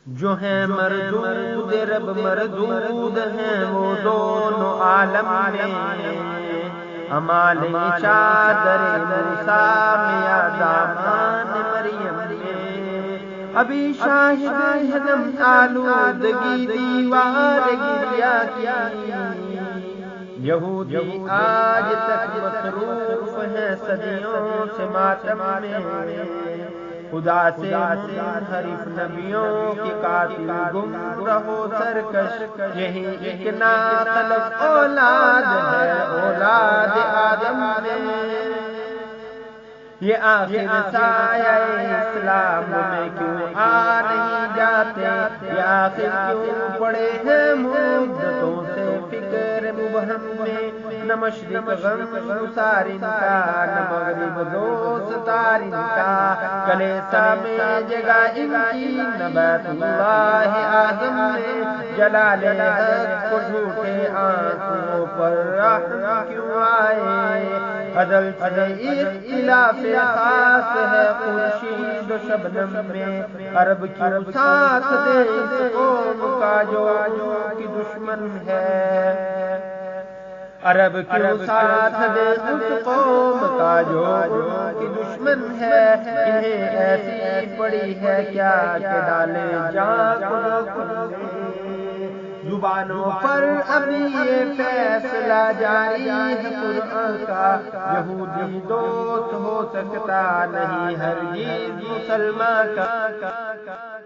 جو ہیں مردود رب مردود ہیں وہ دونوں عالم میں، امال چادر موسیٰ میں یا دامان مریم میں، ابھی شاہد ہدم آلودگی دیوار گریا کی، یہودی آج تک مصروف ہیں صدیوں سے ماتم میں، خدا سے منحرف نبیوں کی قاتل گمراہ و سرکش، یہی ایک ناخلف اولاد ہے اولاد آدم میں، یہ آخر سایہ اسلام میں کیوں آ نہیں جاتے، یہ آخر کیوں پڑے ہیں مدتوں سے فکر مبہم میں، نہ مشرق غم گسار ان کا نہ مغرب دوست تار ان کا، کلیسا میں جگہ ان کی نہ بیت اللہ اعظم میں، جلال حق کو جھوٹے آنکھوں پر رحم کیوں آئے، عدل سے اختلاف خاص ہے خورشید و شبنم میں، عرب کیوں ساتھ دے اس قوم کا جو کی دشمن ہے، عرب کیوں ساتھ دے اس قوم کا جو کی دشمن ہے، انہیں ایسی پڑی ہے کیا کہ ڈالے جان کو، زبانوں پر ابھی یہ فیصلہ جاری ہے قرآن کا، یہودی دوست ہو سکتا نہیں ہرگز مسلمان کا۔